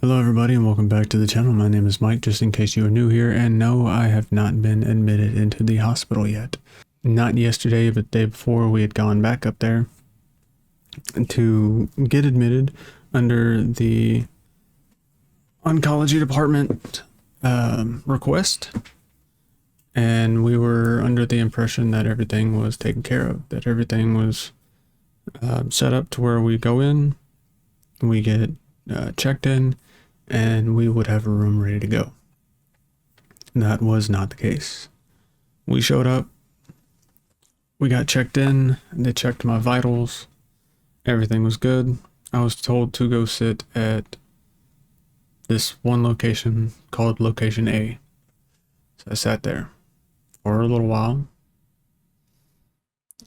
Hello everybody and welcome back to the channel. My name is Mike, just in case you are new here, and no, I have not been admitted into the hospital yet. Not yesterday, but the day before we had gone back up there to get admitted under the oncology department request, and we were under the impression that everything was taken care of, that everything was set up to where we go in, we get checked in, and we would have a room ready to go. That was not the case. We showed up, we got checked in, they checked my vitals, everything was good. I was told to go sit at this one location called location A. So I sat there for a little while,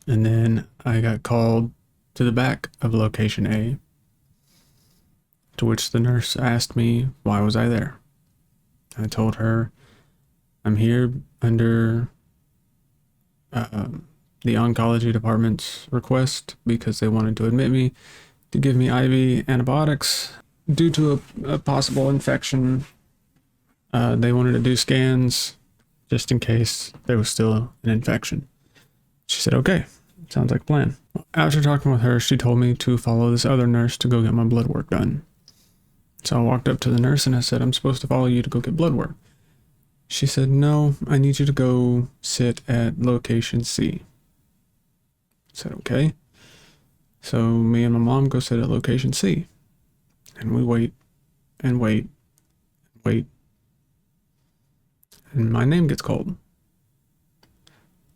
and then I got called to the back of location A, to which the nurse asked me why was I there. I told her I'm here under the oncology department's request because they wanted to admit me to give me IV antibiotics due to a possible infection. They wanted to do scans just in case there was still an infection. She said, okay, sounds like a plan. After talking with her, she told me to follow this other nurse to go get my blood work done. So I walked up to the nurse and I said, I'm supposed to follow you to go get blood work. She said, no, I need you to go sit at location C. I said, okay. So me and my mom go sit at location C. And we wait and wait and wait. And my name gets called.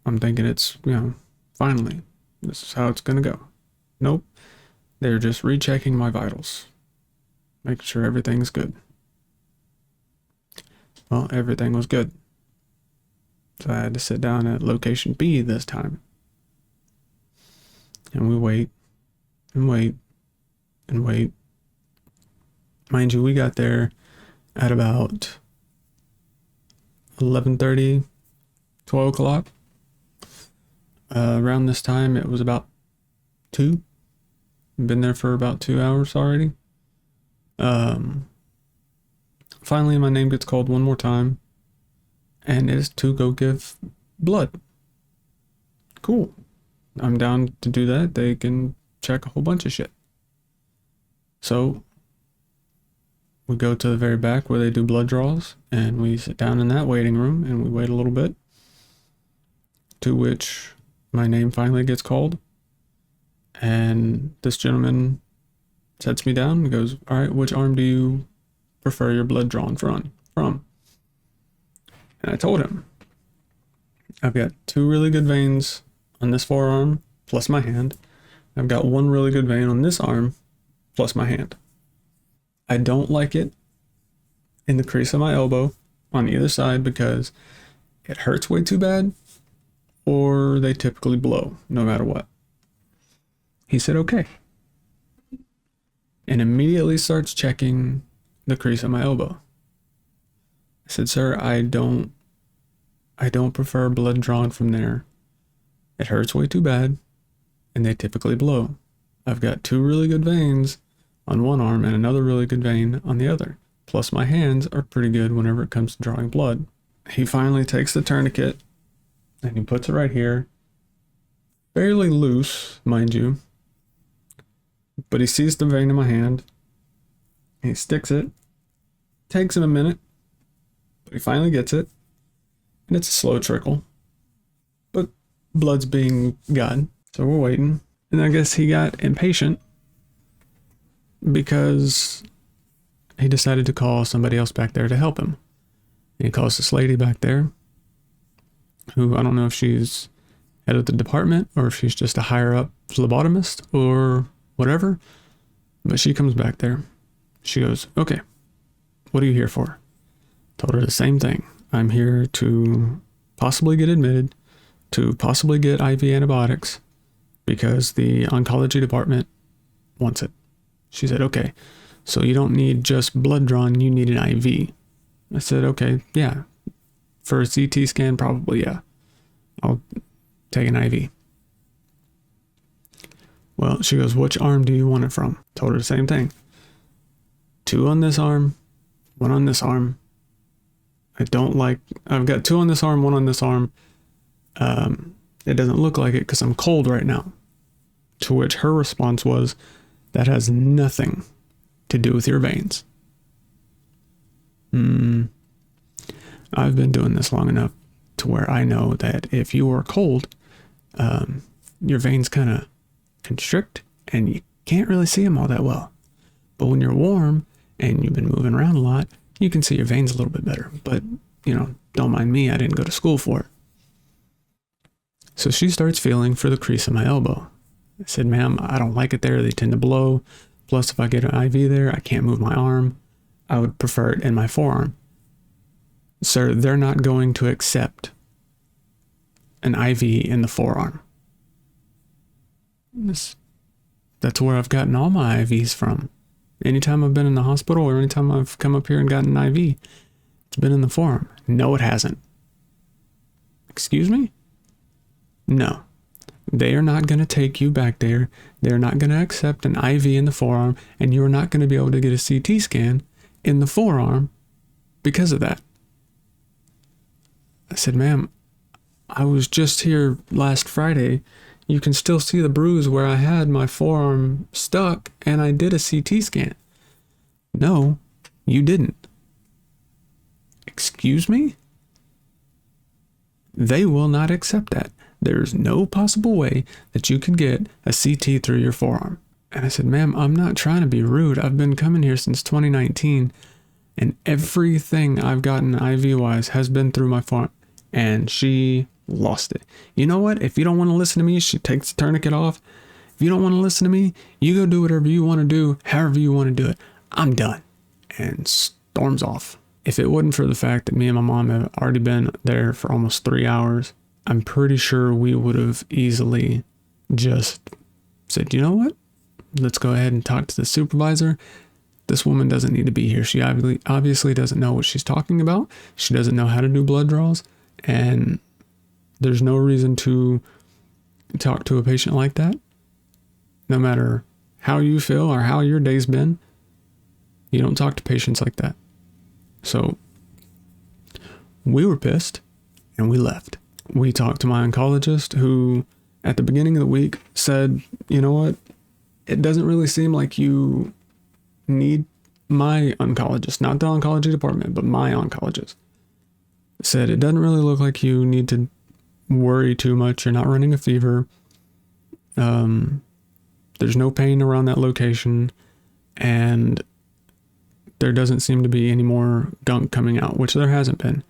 I'm thinking it's, finally, this is how it's going to go. Nope. They're just rechecking my vitals, making sure everything's good. Well, everything was good. So I had to sit down at location B this time. And we wait and wait and wait. Mind you, we got there at about 11:30, 12 o'clock. Around this time, it was about 2. Been there for about 2 hours already. Finally my name gets called one more time, and it's to go give blood. Cool. I'm down to do that. They can check a whole bunch of shit. So we go to the very back where they do blood draws, and we sit down in that waiting room and we wait a little bit, to which my name finally gets called, and this gentleman sets me down and goes, all right, which arm do you prefer your blood drawn from? And I told him, I've got 2 really good veins on this forearm plus my hand. I've got 1 really good vein on this arm plus my hand. I don't like it in the crease of my elbow on either side because it hurts way too bad, or they typically blow no matter what. He said, okay. And immediately starts checking the crease of my elbow. I said, sir, I don't prefer blood drawn from there. It hurts way too bad, and they typically blow. I've got 2 really good veins on one arm and another really good vein on the other. Plus my hands are pretty good whenever it comes to drawing blood. He finally takes the tourniquet and he puts it right here. Fairly loose, mind you. But he sees the vein in my hand. He sticks it. Takes him a minute, but he finally gets it. And it's a slow trickle, but blood's being gotten. So we're waiting. And I guess he got impatient because he decided to call somebody else back there to help him. And he calls this lady back there, who I don't know if she's head of the department or if she's just a higher up phlebotomist or whatever. But she comes back there. She goes, okay, what are you here for? Told her the same thing. I'm here to possibly get admitted, to possibly get IV antibiotics because the oncology department wants it. She said, okay, so you don't need just blood drawn, you need an IV. I said, okay, yeah. For a CT scan, probably, yeah. I'll take an IV. Well, she goes, which arm do you want it from? Told her the same thing. 2 on this arm, 1 on this arm. I've got 2 on this arm, 1 on this arm. It doesn't look like it because I'm cold right now. To which her response was, that has nothing to do with your veins. I've been doing this long enough to where I know that if you are cold, your veins kind of constrict and you can't really see them all that well. But when you're warm and you've been moving around a lot, you can see your veins a little bit better. But, don't mind me, I didn't go to school for it. So she starts feeling for the crease of my elbow. I said, ma'am, I don't like it there. They tend to blow. Plus, if I get an IV there, I can't move my arm. I would prefer it in my forearm. Sir, they're not going to accept an IV in the forearm. That's where I've gotten all my IVs from. Anytime I've been in the hospital or anytime I've come up here and gotten an IV, it's been in the forearm. No, it hasn't. Excuse me? No. They are not going to take you back there. They're not going to accept an IV in the forearm, and you're not going to be able to get a CT scan in the forearm because of that. I said, ma'am, I was just here last Friday. You can still see the bruise where I had my forearm stuck, and I did a CT scan. No, you didn't. Excuse me? They will not accept that. There's no possible way that you can get a CT through your forearm. And I said, ma'am, I'm not trying to be rude. I've been coming here since 2019, and everything I've gotten IV-wise has been through my forearm. And she lost it. You know what? If you don't want to listen to me, she takes the tourniquet off. If you don't want to listen to me, you go do whatever you want to do, however you want to do it. I'm done. And storms off. If it wasn't for the fact that me and my mom have already been there for almost 3 hours, I'm pretty sure we would have easily just said, you know what? Let's go ahead and talk to the supervisor. This woman doesn't need to be here. She obviously doesn't know what she's talking about. She doesn't know how to do blood draws. And there's no reason to talk to a patient like that. No matter how you feel or how your day's been, you don't talk to patients like that. So we were pissed and we left. We talked to my oncologist who at the beginning of the week said, you know what? It doesn't really seem like you need my oncologist, not the oncology department, but my oncologist. Said it doesn't really look like you need to worry too much. You're not running a fever. There's no pain around that location, and there doesn't seem to be any more gunk coming out, which there hasn't been.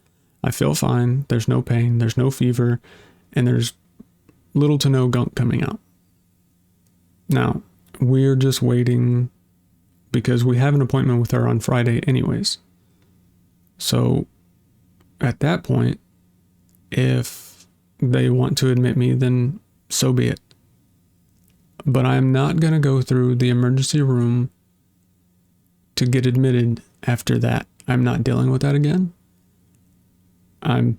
I feel fine. There's no pain. There's no fever, and there's little to no gunk coming out. Now, we're just waiting because we have an appointment with her on Friday anyways. So at that point, if they want to admit me, then so be it. But I'm not going to go through the emergency room to get admitted after that. I'm not dealing with that again. I'm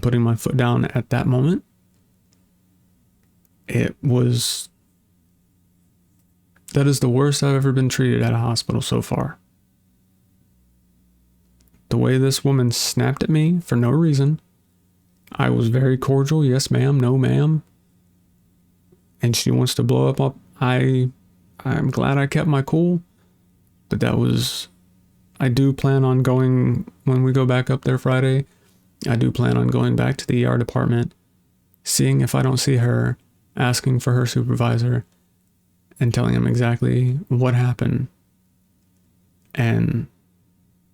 putting my foot down at that moment. That is the worst I've ever been treated at a hospital so far. The way this woman snapped at me for no reason. I was very cordial. Yes, ma'am. No, ma'am. And she wants to blow up. I'm glad I kept my cool. But I do plan on going, when we go back up there Friday, I do plan on going back to the ER department, seeing if I don't see her, asking for her supervisor, and telling him exactly what happened. And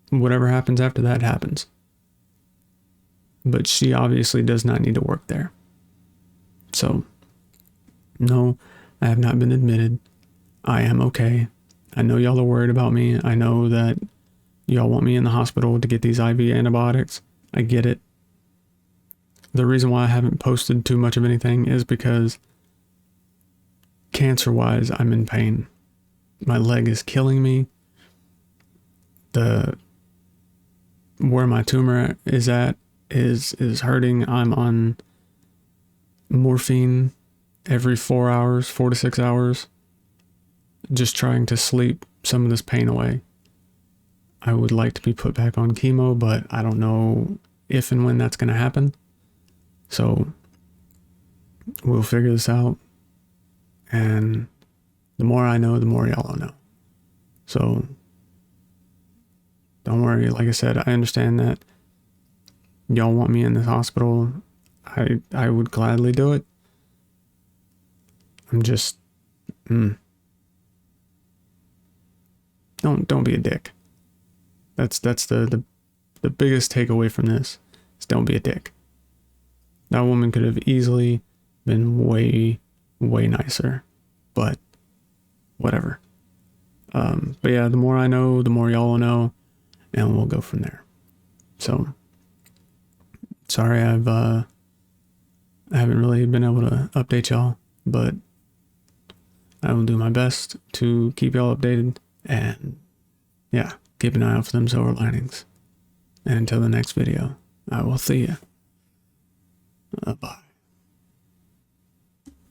whatever happens after that happens. But she obviously does not need to work there. So, no, I have not been admitted. I am okay. I know y'all are worried about me. I know that y'all want me in the hospital to get these IV antibiotics. I get it. The reason why I haven't posted too much of anything is because cancer-wise, I'm in pain. My leg is killing me. Where my tumor is at is hurting. I'm on morphine every 4 to 6 hours, just trying to sleep some of this pain away. I would like to be put back on chemo, but I don't know if and when that's going to happen. So we'll figure this out. And the more I know, the more y'all know. So don't worry. Like I said, I understand that y'all want me in this hospital. I would gladly do it. I'm just don't be a dick. That's the biggest takeaway from this is don't be a dick. That woman could have easily been way nicer, but whatever. But yeah, the more I know, the more y'all know, and we'll go from there. So sorry I haven't really been able to update y'all, but I will do my best to keep y'all updated, and yeah, keep an eye out for them silver linings. And until the next video, I will see you. Bye.